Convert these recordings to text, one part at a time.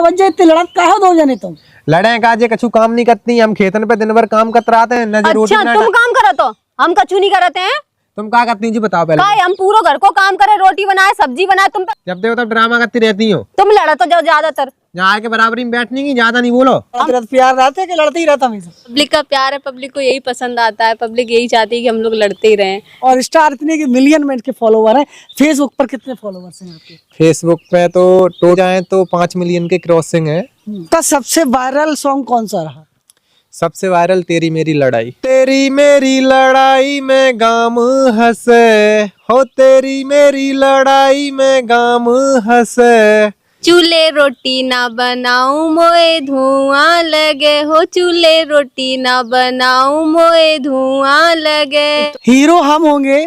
वजह इतनी लड़त का हो दो जने तुम लड़े का जे कछु काम नहीं करती, हम खेतन पे दिन भर काम करते रहते हैं। अच्छा तुम काम करो तो हम कछु नहीं करते हैं। तुम क्या करती जी बताओ पहले। हम पूरा घर को काम करे, रोटी बनाए सब्जी बनाए, तुम जब देखो तब ड्रामा करती रहती हो। तुम लड़ा तो ज्यादातर यहाँ के बराबरी में बैठने की, ज्यादा नहीं बोलो। प्यार रहते है कि लड़ते ही रहता हमेशा? पब्लिक का प्यार है, पब्लिक को यही पसंद आता है, पब्लिक यही चाहती है कि हम लोग लड़ते ही रहें। और स्टार इतने कि मिलियन में के फॉलोवर हैं। फेसबुक पर कितने फॉलोवर्स हैं आपके? फेसबुक पे तो जाए तो 5 मिलियन के क्रॉसिंग है। का सबसे वायरल सॉन्ग कौन सा रहा? सबसे वायरल तेरी मेरी लड़ाई। तेरी मेरी लड़ाई में गाम हंसे हो, तेरी मेरी लड़ाई में गाम हंसे। चूल्हे रोटी ना बनाऊं मोए धुआं लगे हो, चूल्हे रोटी ना बनाऊं मोए धुआं लगे। हीरो हम होंगे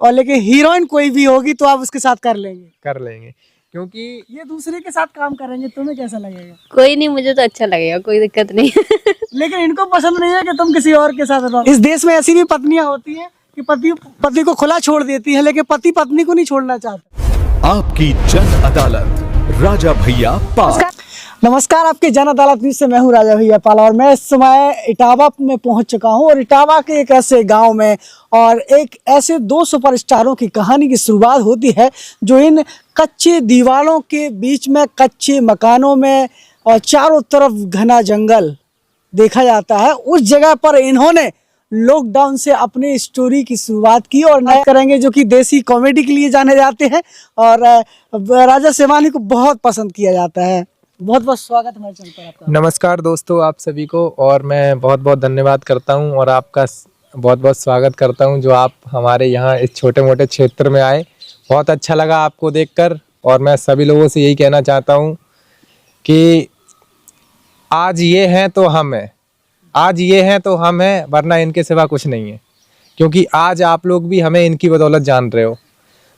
और लेकिन हीरोइन कोई भी होगी तो आप उसके साथ कर लेंगे क्योंकि ये दूसरे के साथ काम करेंगे, तुम्हें कैसा लगेगा? कोई नहीं, मुझे तो अच्छा लगेगा, कोई दिक्कत नहीं। लेकिन इनको पसंद नहीं है कि तुम किसी और के साथ रहो। इस देश में ऐसी भी पत्नियां होती हैं कि पति को खुला छोड़ देती है, लेकिन पति पत्नी को नहीं छोड़ना चाहता। आपकी जन अदालत राजा भैया पाल। नमस्कार, आपके जन अदालत न्यूज से मैं हूँ राजा भैया पाल और मैं इस समय इटावा में पहुंच चुका हूं। और इटावा के एक ऐसे गांव में और एक ऐसे 2 सुपरस्टारों की कहानी की शुरुआत होती है जो इन कच्चे दीवारों के बीच में, कच्चे मकानों में और चारों तरफ घना जंगल देखा जाता है। उस जगह पर इन्होंने लॉकडाउन से अपनी स्टोरी की शुरुआत की और नए करेंगे जो कि देसी कॉमेडी के लिए जाने जाते हैं और राजा सेवानी को बहुत पसंद किया जाता है। बहुत बहुत स्वागत हमारे चैनल पर आपका। नमस्कार दोस्तों आप सभी को, और मैं बहुत बहुत धन्यवाद करता हूं और आपका बहुत बहुत स्वागत करता हूं जो आप हमारे यहाँ इस छोटे मोटे क्षेत्र में आए। बहुत अच्छा लगा आपको देखकर और मैं सभी लोगों से यही कहना चाहता हूं कि आज ये हैं तो हम हैं, आज ये हैं तो हम हैं, वरना इनके सिवा कुछ नहीं है। क्योंकि आज आप लोग भी हमें इनकी बदौलत जान रहे हो,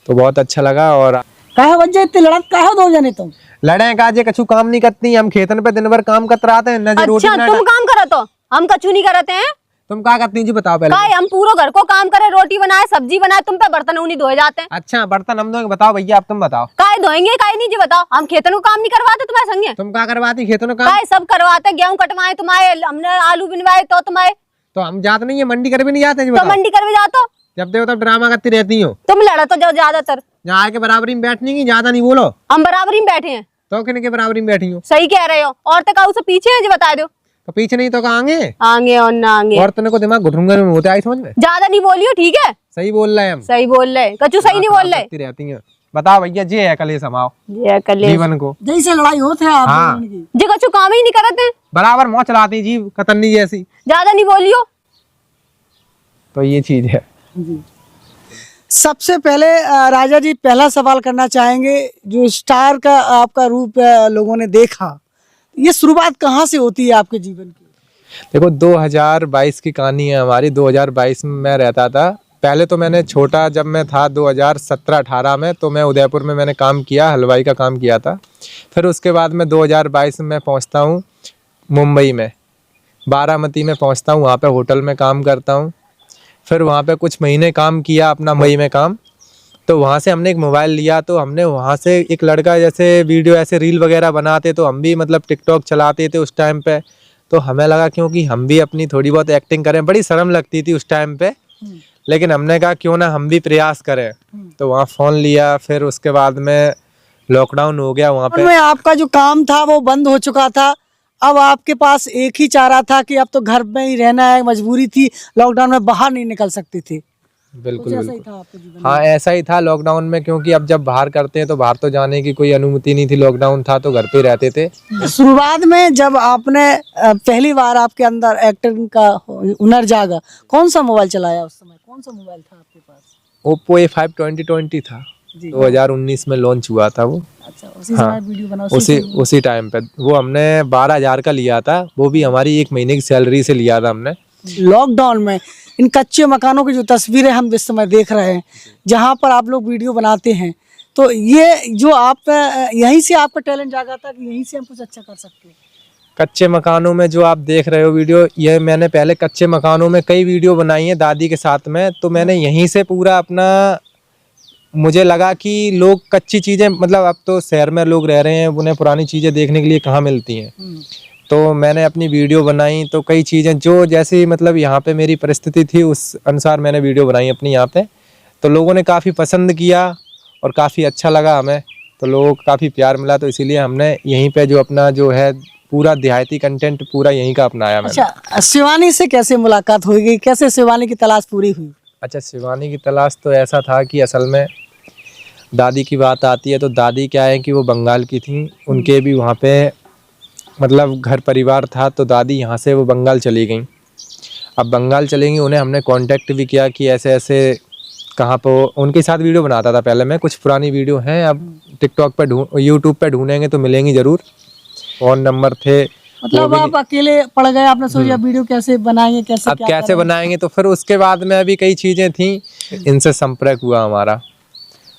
तो बहुत अच्छा लगा। और काहे वजह इतनी लड़त का हो दो जने तुम लड़े का जे कछु काम नहीं करती, हम खेतन पे दिन भर काम करते रहते हैं। अच्छा तुम काम करो तो हम कछु नहीं करते हैं। तुम क्या करती जी बताओ पहले। हम पूरा घर को काम करे, रोटी बनाए सब्जी बनाए, तुम पे बर्तन नहीं धोए जाते हैं। अच्छा बर्तन हम धोएंगे, बताओ भैया अब तुम बताओ। काय धोएंगे काय नहीं जी बताओ। हम खेतों को काम नहीं करवाते तुम्हारे संगे? तुम क्या करवाती खेतों में काम? काय सब करवाते, गेहूं कटवाए तुम्हारे, हमने आलू बिनवाए तो तुम्हारे। तो हम जाते नहीं है, मंडी कर भी नहीं जाते जी तो मंडी कर भी जाते हो? जब देखो तब ड्रामा करती रहती हो। तुम लड़ा तो ज्यादातर यहाँ के बराबरी में बैठने की, ज्यादा नहीं बोलो। हम बराबरी में बैठे हैं। तो किन के बराबरी में बैठी हो? सही कह रहे हो। और तक से पीछे है जी बता दो। तो पीछे नहीं तो कहाँ आगे आगे और ना आगे। और तुमने को दिमाग घुटूंगे में होता है समझ में? ज्यादा नहीं बोलियो ठीक है? सही बोल रहे हैं हम। सही बोल रहे कचू, सही नहीं बोल रहे। रहती है। बताओ भैया जे है कल समाओ जीवन को जैसे लड़ाई होते हैं आप हाँ। जी कचू काम ही नहीं करते, बराबर मौत चलाती जी कतरनी जैसी। ज्यादा नहीं बोलियो। तो ये चीज है। सबसे पहले राजा जी पहला सवाल करना चाहेंगे, जो स्टार का आपका रूप लोगों ने देखा, ये शुरुआत कहाँ से होती है आपके जीवन की? देखो 2022 की कहानी है हमारी। 2022 में मैं रहता था। पहले तो मैंने छोटा जब मैं था 2017-18 में, तो मैं उदयपुर में मैंने काम किया, हलवाई का काम किया था। फिर उसके बाद मैं 2022 में पहुंचता हूं मुंबई में, बारामती में पहुंचता हूं, वहाँ पे होटल में काम करता हूं। फिर वहाँ पे कुछ महीने काम किया अपना मई में काम। तो वहाँ से हमने एक मोबाइल लिया, तो हमने वहाँ से एक लड़का जैसे वीडियो ऐसे रील वगैरह बनाते, तो हम भी मतलब टिकटॉक चलाते थे उस टाइम पे। तो हमें लगा क्योंकि हम भी अपनी थोड़ी बहुत एक्टिंग करें, बड़ी शर्म लगती थी उस टाइम पे, लेकिन हमने कहा क्यों ना हम भी प्रयास करें। तो वहाँ फ़ोन लिया। फिर उसके बाद में लॉकडाउन हो गया वहाँ पे। आपका जो काम था वो बंद हो चुका था, अब आपके पास एक ही चारा था कि अब तो घर में ही रहना है, मजबूरी थी, लॉकडाउन में बाहर नहीं निकल सकती थी। बिल्कुल ऐसा बिल्कुल ही था आपके जीवन हाँ ऐसा ही था लॉकडाउन में, क्योंकि अब जब बाहर करते हैं तो बाहर तो जाने की कोई अनुमति नहीं थी, लॉकडाउन था तो घर पे रहते थे। शुरुआत में जब आपने पहली बार आपके अंदर एक्टिंग का हुनर जागा, कौन सा मोबाइल चलाया उस समय? कौन सा मोबाइल था आपके पास? ओप्पो A5 2020 था। 2019 में लॉन्च हुआ था वो। अच्छा, उसी हाँ, समय वीडियो बना उसी टाइम पे वो हमने 12,000 का लिया था, वो भी हमारी 1 महीने की सैलरी से लिया था हमने। लॉकडाउन में इन कच्चे मकानों की जो तस्वीरें हम इस समय देख रहे हैं, जहाँ पर आप लोग वीडियो बनाते हैं, तो ये जो आप यहीं से आपका टैलेंट जागा था कि यहीं से हम कुछ अच्छा कर सकते हैं? कच्चे मकानों में जो आप देख रहे हो वीडियो, ये मैंने पहले कच्चे मकानों में कई वीडियो बनाई है दादी के साथ में, तो मैंने यहीं से पूरा अपना मुझे लगा कि लोग कच्ची चीज़ें, मतलब अब तो शहर में लोग रह रहे हैं, उन्हें पुरानी चीज़ें देखने के लिए कहाँ मिलती हैं। तो मैंने अपनी वीडियो बनाई, तो कई चीज़ें जो जैसे मतलब यहाँ पे मेरी परिस्थिति थी उस अनुसार मैंने वीडियो बनाई अपनी यहाँ पे। तो लोगों ने काफ़ी पसंद किया और काफ़ी अच्छा लगा हमें, तो लोगों को काफ़ी प्यार मिला, तो इसीलिए हमने यहीं पे जो अपना जो है पूरा देहाती कंटेंट पूरा यहीं का अपनाया मैंने। अच्छा, शिवानी से कैसे मुलाकात हुई, कैसे शिवानी की तलाश पूरी हुई? अच्छा, शिवानी की तलाश तो ऐसा था कि असल में दादी की बात आती है तो दादी क्या है कि वो बंगाल की थी, उनके भी वहाँ पे मतलब घर परिवार था, तो दादी यहाँ से वो बंगाल चली गई। अब बंगाल चली गई, उन्हें हमने कांटेक्ट भी किया कि ऐसे ऐसे कहाँ पे, उनके साथ वीडियो बनाता था पहले मैं, कुछ पुरानी वीडियो हैं, अब टिकटॉक पे यूट्यूब पे ढूंढेंगे तो मिलेंगी ज़रूर। फ़ोन नंबर थे, मतलब आप अकेले पड़ गए, आपने सोचा वीडियो कैसे बनाएंगे, कैसे अब क्या कैसे करेंगे? बनाएंगे, तो फिर उसके बाद में अभी कई चीज़ें थी, इनसे संपर्क हुआ हमारा।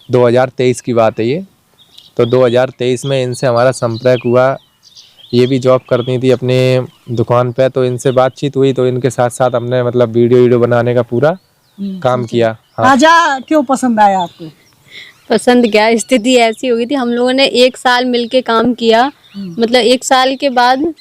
2023 की बात है ये, तो 2023 में इनसे हमारा संपर्क हुआ। ये भी जॉब करती थी अपने दुकान पे, तो इनसे बातचीत हुई, तो इनके साथ साथ हमने मतलब वीडियो बनाने का पूरा काम किया। हाँ। राजा क्यों पसंद आया आपको? पसंद क्या, स्थिति ऐसी हो गई थी, हम लोगों ने 1 साल मिलके काम किया। मतलब 1 साल के बाद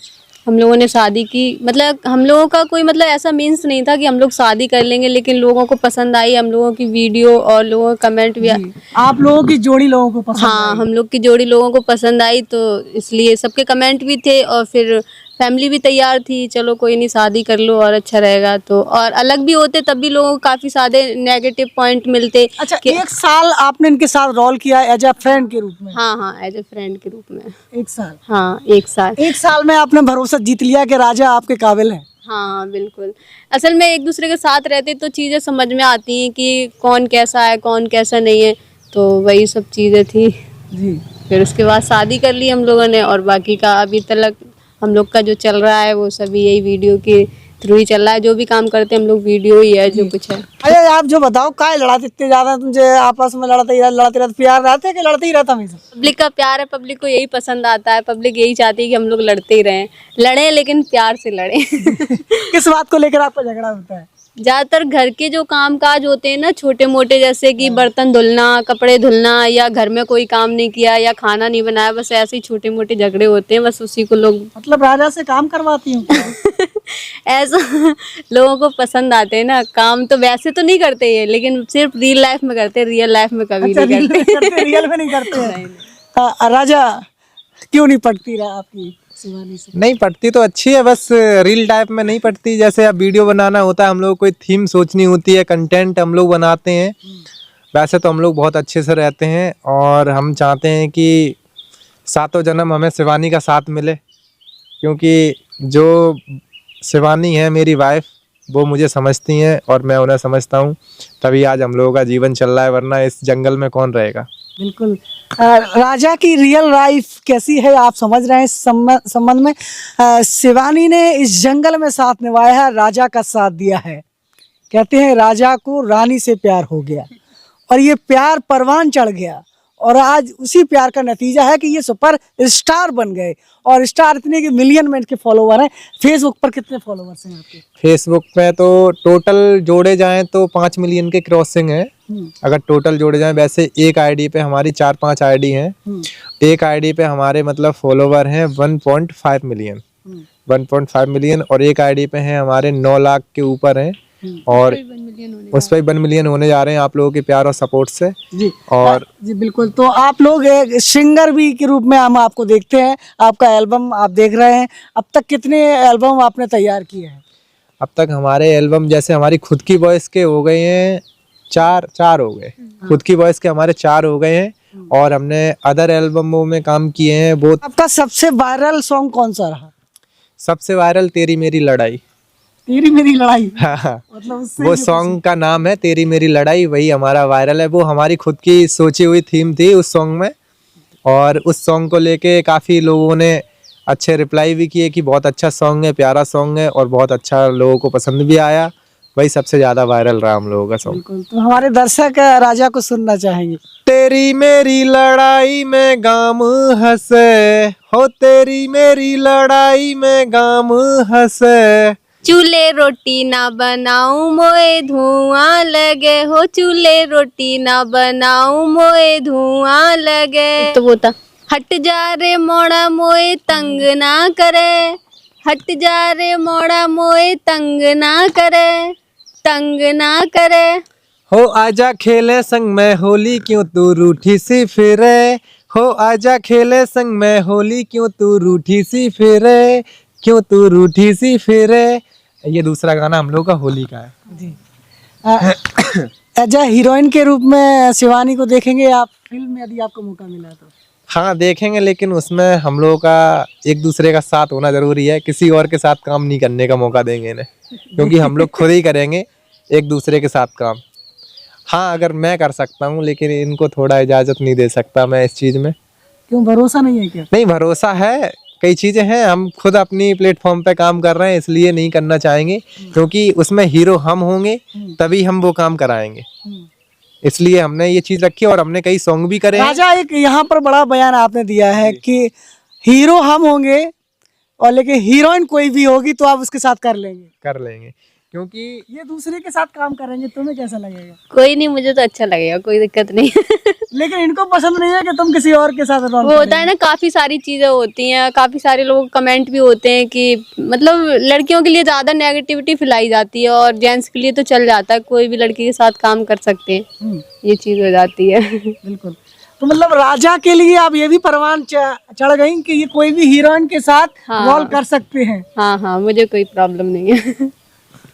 हम लोगों ने शादी की। मतलब हम लोगों का कोई मतलब ऐसा मीन्स नहीं था कि हम लोग शादी कर लेंगे, लेकिन लोगों को पसंद आई हम लोगों की वीडियो और लोगों का कमेंट भी। आप लोगों की जोड़ी लोगों को पसंद हाँ, हम लोग की जोड़ी लोगों को पसंद आई, तो इसलिए सबके कमेंट भी थे और फिर फैमिली भी तैयार थी, चलो कोई नहीं शादी कर लो और अच्छा रहेगा। तो और अलग भी होते तब भी लोगों को काफ़ी सारे नेगेटिव पॉइंट मिलते। अच्छा, 1 साल आपने इनके साथ रोल किया एज अ फ्रेंड के रूप में? हाँ हाँ, एज ए फ्रेंड के रूप में। 1 साल? हाँ, 1 साल। 1 साल में आपने भरोसा जीत लिया कि राजा आपके काबिल है? हाँ बिल्कुल। असल में एक दूसरे के साथ रहते तो चीज़ें समझ में आती हैं कि कौन कैसा है कौन कैसा नहीं है, तो वही सब चीज़ें थी। जी। फिर उसके बाद शादी कर ली हम लोगों ने, और बाकी का अभी तक हम लोग का जो चल रहा है वो सभी यही वीडियो के थ्रू ही चल रहा है। जो भी काम करते हैं हम लोग वीडियो ही है जो कुछ है। अरे आप जो बताओ, काय लड़ाते इतने ज्यादा, तुझे आपस में लड़ते रहते, प्यार रहते कि लड़ते ही रहता हमेशा? पब्लिक का प्यार है, पब्लिक को यही पसंद आता है, पब्लिक यही चाहती है कि हम लोग लड़ते ही रहें, लड़ें लेकिन प्यार से लड़ें। किस बात को लेकर आपका झगड़ा होता है? ज़्यादातर घर के जो काम काज होते हैं ना छोटे मोटे, जैसे कि बर्तन धुलना, कपड़े धुलना, या घर में कोई काम नहीं किया या खाना नहीं बनाया, बस ऐसे ही छोटे मोटे झगड़े होते हैं, बस उसी को लोग मतलब राजा से काम करवाती हूँ? ऐसा लोगों को पसंद आते हैं ना काम, तो वैसे तो नहीं करते ये, लेकिन सिर्फ रियल लाइफ में करते हैं, रियल लाइफ में कभी नहीं करते। रियल में नहीं करते हैं। राजा क्यों नहीं पटती रहा आपकी शिवानी से? नहीं पढ़ती तो अच्छी है, बस रील टाइप में नहीं पढ़ती। जैसे अब वीडियो बनाना होता है, हम लोग कोई थीम सोचनी होती है, कंटेंट हम लोग बनाते हैं, वैसे तो हम लोग बहुत अच्छे से रहते हैं और हम चाहते हैं कि सातों जन्म हमें शिवानी का साथ मिले, क्योंकि जो शिवानी है मेरी वाइफ, वो मुझे समझती हैं और मैं उन्हें समझता हूँ, तभी आज हम लोगों का जीवन चल रहा है, वरना इस जंगल में कौन रहेगा। बिल्कुल। राजा की रियल लाइफ कैसी है आप समझ रहे हैं इस संबंध में? शिवानी ने इस जंगल में साथ निभाया है, राजा का साथ दिया है। कहते हैं राजा को रानी से प्यार हो गया और ये प्यार परवान चढ़ गया, और आज उसी प्यार का नतीजा है कि ये सुपर स्टार बन गए, और स्टार इतने कि मिलियन में इनके फॉलोवर हैं। फेसबुक पर कितने फॉलोवर्स हैं आपके? फेसबुक पे तो टोटल जोड़े जाएं तो 5 मिलियन के क्रॉसिंग है, अगर टोटल जोड़े जाएं। वैसे एक आईडी पे हमारी 4-5 आईडी हैं, एक आईडी पे हमारे मतलब फॉलोवर हैं 1.5 मिलियन, 1.5 मिलियन, और एक आईडी पे हैं हमारे 9 लाख के ऊपर हैं, और उस पर 1 मिलियन होने जा रहे हैं आप लोगों के प्यार और सपोर्ट से। जी और जी बिल्कुल। तो आप लोग एक सिंगर भी के रूप में हम आपको देखते हैं, आपका एल्बम आप देख रहे हैं। अब तक कितने एल्बम आपने तैयार किए हैं? अब तक हमारे एल्बम जैसे हमारी खुद की वॉइस के हो गए हैं चार हो गए, खुद की वॉइस के हमारे 4 हो गए हैं, और हमने अदर एल्बमों में काम किए हैं। वो आपका सबसे वायरल सॉन्ग कौन सा रहा? सबसे वायरल तेरी मेरी लड़ाई। तेरी मेरी लड़ाई? हाँ, मतलब उससे वो सॉन्ग का नाम है तेरी मेरी लड़ाई, वही हमारा वायरल है। वो हमारी खुद की सोची हुई थीम थी उस सॉन्ग में, और उस सॉन्ग को लेके काफ़ी लोगों ने अच्छे रिप्लाई भी किए कि बहुत अच्छा सॉन्ग है, प्यारा सॉन्ग है, और बहुत अच्छा लोगों को पसंद भी आया। वही सबसे ज़्यादा वायरल रहा हम लोगों का सॉन्ग। बिल्कुल। तो हमारे दर्शक राजा को सुनना चाहेंगे। तेरी मेरी लड़ाई में गाम हंसे हो, तेरी मेरी लड़ाई में गाम हंसे, चूल्हे रोटी ना बनाऊं मोए धुआं लगे हो, चूल्हे रोटी ना बनाऊं मोए धुआं लगे। तो वो था हट जा रे मोड़ा मोए तंग ना करे, हट जा रे मोड़ा मोए तंग ना करे, तंग ना करे। हो आजा खेले संग में होली क्यों तू रूठी सी फिरे, हो आजा खेले संग में होली क्यों तू रूठी सी फिरे, क्यों तू रूठी सी फिरे। ये दूसरा गाना हम लोग का होली का है। जी एज ए हीरोइन के रूप में शिवानी को देखेंगे आप फिल्म में यदि आपको मौका मिला तो? हाँ देखेंगे, लेकिन उसमें हम लोगों का एक दूसरे का साथ होना जरूरी है। किसी और के साथ काम नहीं करने का मौका देंगे इन्हें, क्योंकि हम लोग खुद ही करेंगे एक दूसरे के साथ काम। हाँ अगर मैं कर सकता हूँ, लेकिन इनको थोड़ा इजाज़त नहीं दे सकता मैं इस चीज़ में। क्यों, भरोसा नहीं है क्या? नहीं, भरोसा है, कई चीज़ें हैं, हम खुद अपनी प्लेटफॉर्म पे काम कर रहे हैं, इसलिए नहीं करना चाहेंगे, क्योंकि उसमें हीरो हम होंगे तभी हम वो काम कराएंगे। इसलिए हमने ये चीज़ रखी और हमने कई सॉन्ग भी करे हैं। राजा, एक यहाँ पर बड़ा बयान आपने दिया है कि हीरो हम होंगे और लेकिन हीरोइन कोई भी होगी तो आप उसके साथ कर लेंगे, क्योंकि ये दूसरे के साथ काम करेंगे, तुम्हें कैसा लगेगा? कोई नहीं, मुझे तो अच्छा लगेगा, कोई दिक्कत नहीं। लेकिन इनको पसंद नहीं है कि तुम किसी और के साथ रोल वो होता है ना, काफी सारी चीजें होती हैं, काफी सारे लोग कमेंट भी होते हैं कि मतलब लड़कियों के लिए ज्यादा नेगेटिविटी फैलाई जाती है और जेंट्स के लिए तो चल जाता है, कोई भी लड़की के साथ काम कर सकते हैं, ये चीज हो जाती है। बिल्कुल। तो मतलब राजा के लिए आप ये भी परवान चढ़ गई कि ये कोई भी हीरोइन के साथ रोल कर सकते हैं? हाँ हाँ, मुझे कोई प्रॉब्लम नहीं है।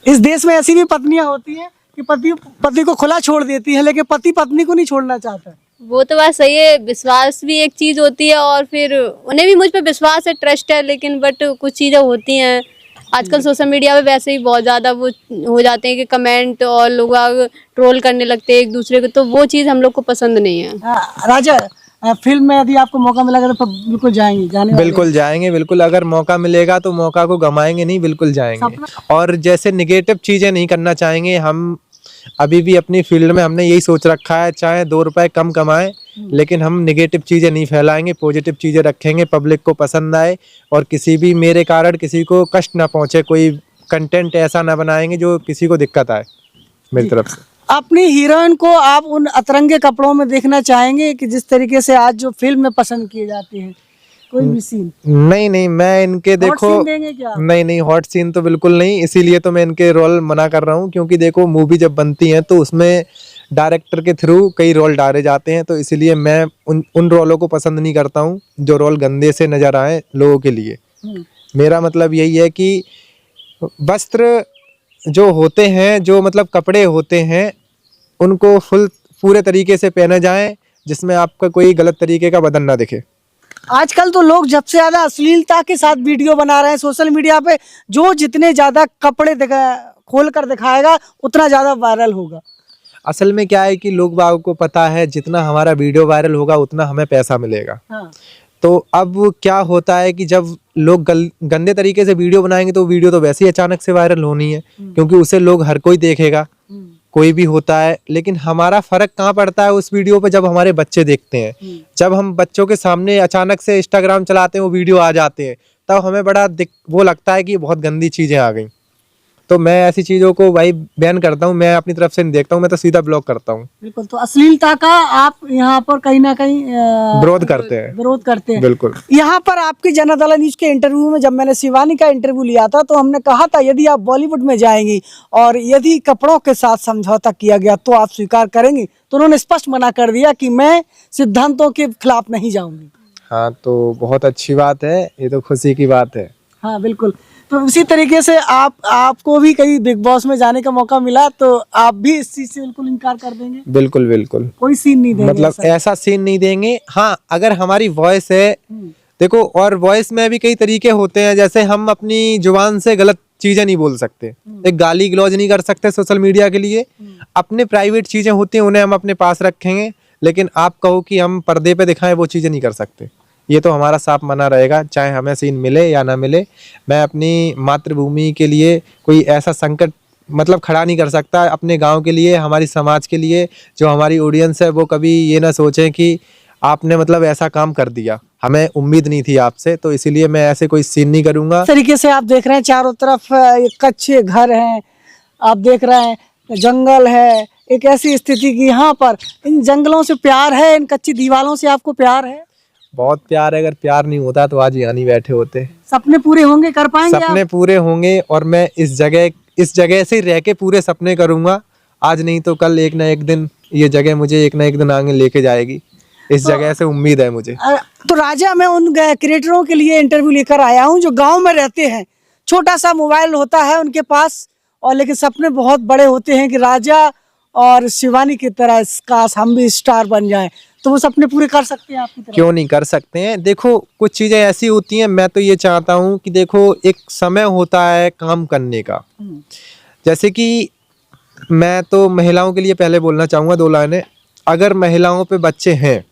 इस देश में ऐसी भी पत्नियां होती हैं कि पति को खुला छोड़ देती है, लेकिन पति पत्नी को नहीं छोड़ना चाहता। वो तो बात सही है, विश्वास भी एक चीज होती है और फिर उन्हें भी मुझ पे विश्वास है, ट्रस्ट है, लेकिन बट कुछ चीजें होती हैं आजकल सोशल मीडिया पे वैसे ही बहुत ज्यादा वो हो जाते हैं कि कमेंट और लोग ट्रोल करने लगते हैं एक दूसरे को, तो वो चीज हम लोग को पसंद नहीं है। राजा, फिल्म में यदि आपको मौका मिलेगा तो बिल्कुल जाएंगे? बिल्कुल जाएंगे, बिल्कुल। अगर मौका मिलेगा तो मौका को गंवाएंगे नहीं, बिल्कुल जाएंगे। और जैसे निगेटिव चीजें नहीं करना चाहेंगे हम। अभी भी अपनी फील्ड में हमने यही सोच रखा है, चाहे 2 रुपए कम कमाएं, लेकिन हम निगेटिव चीजें नहीं फैलाएंगे, पॉजिटिव चीजें रखेंगे, पब्लिक को पसंद आए और किसी भी मेरे कारण किसी को कष्ट ना पहुंचे, कोई कंटेंट ऐसा ना बनाएंगे जो किसी को दिक्कत आए मेरी तरफ से। अपनी हीरोइन को आप उन अतरंगे कपड़ों में देखना चाहेंगे कि जिस तरीके से आज जो फिल्म में पसंद किए जाते हैं, कोई भी सीन? नहीं, मैं इनके देखो सीन देंगे क्या? नहीं, हॉट सीन तो बिल्कुल नहीं, इसीलिए तो मैं इनके रोल मना कर रहा हूँ, क्योंकि देखो मूवी जब बनती है तो उसमें डायरेक्टर के थ्रू कई रोल डाले जाते हैं, तो इसीलिए मैं उन रोलों को पसंद नहीं करता हूँ जो रोल गंदे से नजर आए लोगों के लिए। मेरा मतलब यही है कि वस्त्र जो होते हैं, जो मतलब कपड़े होते हैं, उनको पूरे तरीके से पहने जाएं, जिसमें आपका कोई गलत तरीके का बदन ना दिखे। आजकल तो लोग जब से ज्यादा अश्लीलता के साथ वीडियो बना रहे हैं सोशल मीडिया पे, जो जितने ज्यादा कपड़े खोल कर दिखाएगा उतना ज्यादा वायरल होगा। असल में क्या है कि लोग बागों को पता है जितना हमारा वीडियो वायरल होगा उतना हमें पैसा मिलेगा। हाँ। तो अब क्या होता है कि जब लोग गंदे तरीके से वीडियो बनाएंगे तो वीडियो तो वैसे ही अचानक से वायरल होनी है, क्योंकि उसे लोग हर कोई देखेगा, कोई भी होता है। लेकिन हमारा फर्क कहाँ पड़ता है उस वीडियो पे, जब हमारे बच्चे देखते हैं, जब हम बच्चों के सामने अचानक से इंस्टाग्राम चलाते हैं वो वीडियो आ जाते हैं, तब हमें बड़ा वो लगता है कि बहुत गंदी चीजें आ गई। तो मैं ऐसी चीजों को भाई बैन करता हूँ, मैं अपनी तरफ से नहीं देखता हूँ, मैं तो सीधा ब्लॉक करता हूँ। बिल्कुल। तो अश्लीलता का आप यहाँ पर कहीं ना कहीं विरोध करते हैं। बिल्कुल। यहाँ पर आपकी जनता न्यूज के इंटरव्यू में जब मैंने शिवानी का इंटरव्यू लिया था तो हमने कहा था यदि आप बॉलीवुड में जाएंगी और यदि कपड़ों के साथ समझौता किया गया तो आप स्वीकार करेंगी, तो उन्होंने स्पष्ट मना कर दिया कि मैं सिद्धांतों के खिलाफ नहीं जाऊंगी। हाँ, तो बहुत अच्छी बात है, ये तो खुशी की बात है। हाँ बिल्कुल। तो इसी तरीके से आपको भी कहीं बिग बॉस में जाने का मौका मिला तो आप भी इस चीज से बिल्कुल इनकार कर देंगे? बिल्कुल, कोई सीन नहीं देंगे, मतलब ऐसा सीन नहीं देंगे। हाँ, अगर हमारी वॉइस है, देखो, और वॉइस में भी कई तरीके होते हैं, जैसे हम अपनी जुबान से गलत चीजें नहीं बोल सकते, एक गाली गलौज नहीं कर सकते सोशल मीडिया के लिए। अपने प्राइवेट चीजें होती हैं उन्हें हम अपने पास रखेंगे, लेकिन आप कहो कि हम पर्दे पे दिखाएं, वो चीजें नहीं कर सकते। ये तो हमारा साफ मना रहेगा, चाहे हमें सीन मिले या ना मिले। मैं अपनी मातृभूमि के लिए कोई ऐसा संकट मतलब खड़ा नहीं कर सकता, अपने गांव के लिए, हमारी समाज के लिए, जो हमारी ऑडियंस है वो कभी ये ना सोचें कि आपने मतलब ऐसा काम कर दिया। हमें उम्मीद नहीं थी आपसे, तो इसीलिए मैं ऐसे कोई सीन नहीं करूँगा। इस तरीके से आप देख रहे हैं चारों तरफ ये कच्चे घर हैं, आप देख रहे हैं जंगल है, एक ऐसी स्थिति कि यहाँ पर इन जंगलों से प्यार है, इन कच्ची दीवारों से आपको प्यार है? बहुत प्यार है, अगर प्यार नहीं होता तो आज यहाँ नहीं बैठे होते। सपने पूरे होंगे, कर पाएंगे आप? सपने पूरे होंगे और मैं इस जगह से रह के पूरे सपने करूँगा। आज नहीं तो कल एक ना एक दिन ये जगह मुझे एक ना एक दिन आगे लेके जाएगी, इस जगह से उम्मीद है मुझे। तो राजा, मैं उन क्रिएटरों के लिए इंटरव्यू लेकर आया हूँ जो गांव में रहते हैं, छोटा सा मोबाइल होता है उनके पास, और लेकिन सपने बहुत बड़े होते हैं कि राजा और शिवानी की तरह काश हम भी स्टार बन जाएं। तो वो सपने पूरे कर सकते हैं आपकी तरह? क्यों नहीं कर सकते हैं। देखो कुछ चीज़ें ऐसी होती हैं, मैं तो ये चाहता हूँ कि देखो एक समय होता है काम करने का। जैसे कि मैं तो महिलाओं के लिए पहले बोलना चाहूँगा 2 लाइनें। अगर महिलाओं पे बच्चे हैं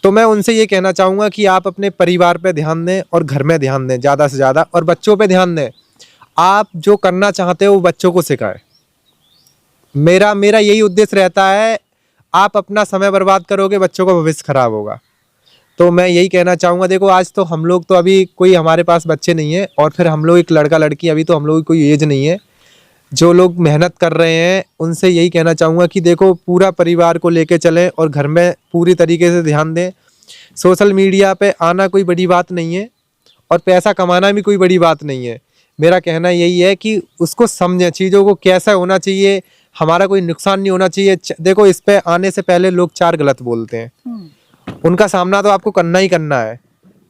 तो मैं उनसे ये कहना चाहूँगा कि आप अपने परिवार पे ध्यान दें और घर में ध्यान दें ज़्यादा से ज़्यादा, और बच्चों पे ध्यान दें। आप जो करना चाहते हो वो बच्चों को सिखाएं। मेरा यही उद्देश्य रहता है। आप अपना समय बर्बाद करोगे, बच्चों का भविष्य खराब होगा। तो मैं यही कहना चाहूँगा। देखो आज तो हम लोग तो अभी कोई हमारे पास बच्चे नहीं है, और फिर हम लोग एक लड़का लड़की, अभी तो हम लोग की कोई एज नहीं है। जो लोग मेहनत कर रहे हैं उनसे यही कहना चाहूँगा कि देखो पूरा परिवार को लेके चलें और घर में पूरी तरीके से ध्यान दें। सोशल मीडिया पे आना कोई बड़ी बात नहीं है, और पैसा कमाना भी कोई बड़ी बात नहीं है। मेरा कहना यही है कि उसको समझें, चीज़ों को कैसा होना चाहिए, हमारा कोई नुकसान नहीं होना चाहिए। देखो इस पे आने से पहले लोग 4 गलत बोलते हैं, उनका सामना तो आपको करना ही करना है।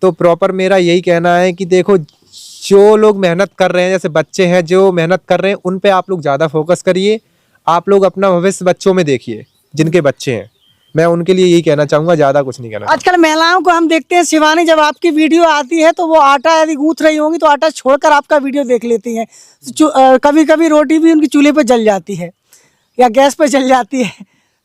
तो प्रॉपर मेरा यही कहना है कि देखो जो लोग मेहनत कर रहे हैं, जैसे बच्चे हैं जो मेहनत कर रहे हैं, उन पे आप लोग ज़्यादा फोकस करिए। आप लोग अपना भविष्य बच्चों में देखिए, जिनके बच्चे हैं। मैं उनके लिए यही कहना चाहूँगा, ज़्यादा कुछ नहीं कहना। आजकल महिलाओं को हम देखते हैं, शिवानी जब आपकी वीडियो आती है तो वो आटा यदि गूंथ रही होंगी तो आटा छोड़कर आपका वीडियो देख लेती हैं। कभी कभी रोटी भी उनकी चूल्हे पे जल जाती है या गैस पे जल जाती है,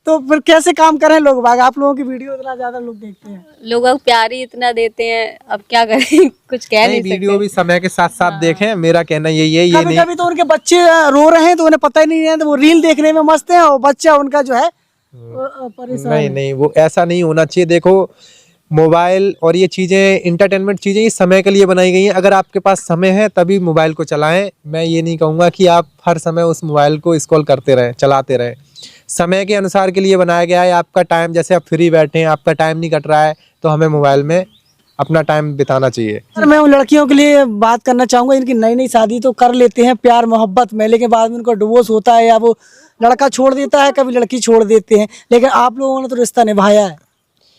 तो फिर कैसे काम करें लोग बाग? आप लोगों की वीडियो इतना ज्यादा लोग देखते हैं, लोग प्यार ही इतना देते हैं, अब क्या करें कुछ कह नहीं सकते। वीडियो भी समय के साथ साथ देखें, मेरा कहना यही है। ये कभी नहीं कभी तो उनके बच्चे रो रहे हैं तो उन्हें पता ही नहीं है, तो वो रील देखने में मस्त है और बच्चा उनका जो है परेशान। नहीं वो ऐसा नहीं होना चाहिए। देखो मोबाइल और ये चीज़ें इंटरटेनमेंट चीज़ें ये समय के लिए बनाई गई हैं। अगर आपके पास समय है तभी मोबाइल को चलाएं। मैं ये नहीं कहूँगा कि आप हर समय उस मोबाइल को स्क्रॉल करते रहें, चलाते रहें। समय के अनुसार के लिए बनाया गया है। आपका टाइम, जैसे आप फ्री बैठे हैं, आपका टाइम नहीं कट रहा है, तो हमें मोबाइल में अपना टाइम बिताना चाहिए। सर मैं उन लड़कियों के लिए बात करना चाहूँगा, इनकी नई नई शादी तो कर लेते हैं प्यार मोहब्बत में, लेकिन बाद में उनका डिवोर्स होता है या वो लड़का छोड़ देता है, कभी लड़की छोड़ देते हैं, लेकिन आप लोगों ने तो रिश्ता निभाया है,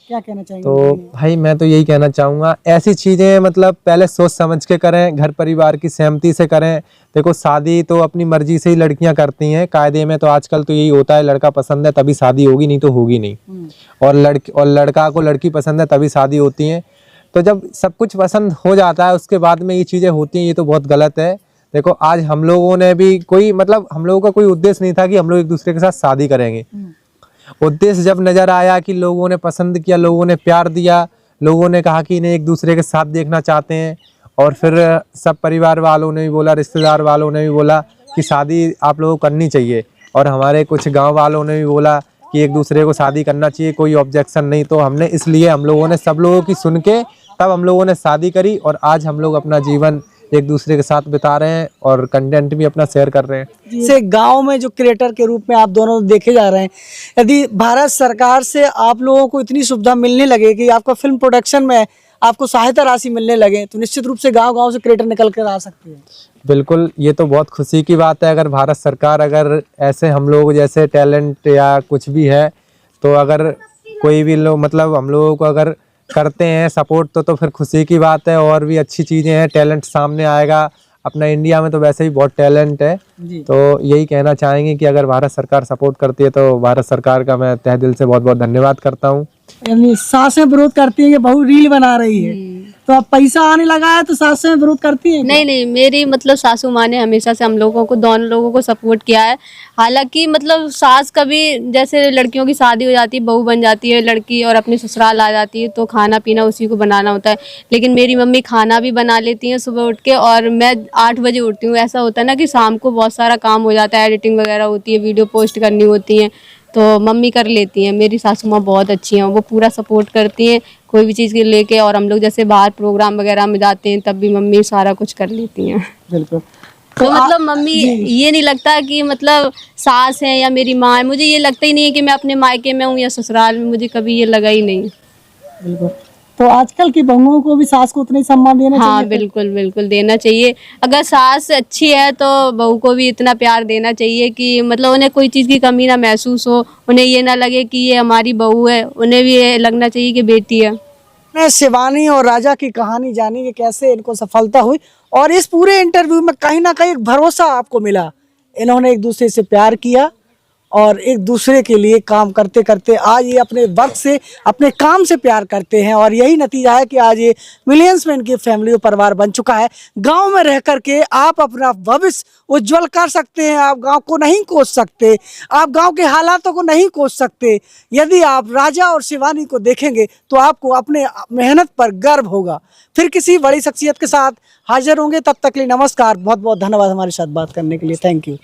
क्या कहना चाहेंगे? तो भाई मैं तो यही कहना चाहूँगा, ऐसी चीज़ें मतलब पहले सोच समझ के करें, घर परिवार की सहमति से करें। देखो शादी तो अपनी मर्जी से ही लड़कियां करती हैं, कायदे में तो आजकल तो यही होता है, लड़का पसंद है तभी शादी होगी, नहीं तो होगी नहीं। और लड़का को लड़की पसंद है तभी शादी होती है। तो जब सब कुछ पसंद हो जाता है उसके बाद में ये चीज़ें होती हैं, ये तो बहुत गलत है। देखो आज हम लोगों ने भी कोई मतलब हम लोगों का कोई उद्देश्य नहीं था कि हम लोग एक दूसरे के साथ शादी करेंगे। उद्देश्य जब नज़र आया कि लोगों ने पसंद किया, लोगों ने प्यार दिया, लोगों ने कहा कि इन्हें एक दूसरे के साथ देखना चाहते हैं, और फिर सब परिवार वालों ने भी बोला, रिश्तेदार वालों ने भी बोला कि शादी आप लोगों को करनी चाहिए, और हमारे कुछ गांव वालों ने भी बोला कि एक दूसरे को शादी करना चाहिए, कोई ऑब्जेक्शन नहीं। तो हमने इसलिए हम लोगों ने सब लोगों की सुन के तब हम लोगों ने शादी करी, और आज हम लोग अपना जीवन एक दूसरे के साथ बिता रहे हैं और कंटेंट भी अपना शेयर कर रहे हैं। से गांव में जो क्रिएटर के रूप में आप दोनों देखे जा रहे हैं, यदि भारत सरकार से आप लोगों को इतनी सुविधा मिलने लगे कि आपका फिल्म प्रोडक्शन में आपको सहायता राशि मिलने लगे, तो निश्चित रूप से गांव-गांव से क्रिएटर निकल कर आ सकते हैं। बिल्कुल, ये तो बहुत खुशी की बात है। अगर भारत सरकार अगर ऐसे हम लोग जैसे टैलेंट या कुछ भी है, तो अगर कोई भी लोग मतलब हम लोगों को अगर करते हैं सपोर्ट, तो फिर खुशी की बात है। और भी अच्छी चीज़ें हैं, टैलेंट सामने आएगा। अपना इंडिया में तो वैसे ही बहुत टैलेंट है, तो यही कहना चाहेंगे कि अगर भारत सरकार सपोर्ट करती है तो भारत सरकार का मैं तहे दिल से बहुत बहुत धन्यवाद करता हूँ। यानी सासें विरोध करती हैं कि बहू रील बना रही है, तो अब पैसा आने लगा है तो सासें विरोध करती हैं? नहीं नहीं, मेरी मतलब सासू माँ ने हमेशा से हम लोगों को, दोनों लोगों को सपोर्ट किया है। हालांकि मतलब सास कभी जैसे लड़कियों की शादी हो जाती है, बहू बन जाती है लड़की और अपने ससुराल आ जाती है, तो खाना पीना उसी को बनाना होता है। लेकिन मेरी मम्मी खाना भी बना लेती हैं सुबह उठ के, और मैं 8 बजे उठती हूँ। ऐसा होता है ना कि शाम को बहुत सारा काम हो जाता है, एडिटिंग वगैरह होती है, वीडियो पोस्ट करनी होती है, तो मम्मी कर लेती हैं। मेरी सासू माँ बहुत अच्छी हैं, वो पूरा सपोर्ट करती हैं कोई भी चीज़ के लेके, और हम लोग जैसे बाहर प्रोग्राम वगैरह में जाते हैं तब भी मम्मी सारा कुछ कर लेती हैं। बिल्कुल। तो मतलब मम्मी, ये नहीं लगता कि मतलब सास है या मेरी माँ है, मुझे ये लगता ही नहीं है कि मैं अपने मायके में हूँ या ससुराल में, मुझे कभी ये लगा ही नहीं। बिल्कुल। तो आजकल की बहुओं को भी सास को उतना ही सम्मान देना हाँ चाहिए। बिल्कुल बिल्कुल देना चाहिए। अगर सास अच्छी है तो बहू को भी इतना प्यार देना चाहिए कि मतलब उन्हें कोई चीज़ की कमी ना महसूस हो, उन्हें ये ना लगे कि ये हमारी बहू है, उन्हें भी ये लगना चाहिए कि बेटी है। मैं शिवानी और राजा की कहानी जानी कि कैसे इनको सफलता हुई, और इस पूरे इंटरव्यू में कहीं ना कहीं एक भरोसा आपको मिला। इन्होंने एक दूसरे से प्यार किया और एक दूसरे के लिए काम करते करते आज ये अपने वर्क से, अपने काम से प्यार करते हैं, और यही नतीजा है कि आज ये मिलियंस में इनकी फैमिली और परिवार बन चुका है। गांव में रह करके आप अपना भविष्य उज्जवल कर सकते हैं। आप गांव को नहीं कोस सकते, आप गांव के हालातों को नहीं कोस सकते। यदि आप राजा और शिवानी को देखेंगे तो आपको अपने मेहनत पर गर्व होगा। फिर किसी बड़ी शख्सियत के साथ हाजिर होंगे, तब तक के लिए नमस्कार। बहुत बहुत धन्यवाद हमारे साथ बात करने के लिए। Thank you.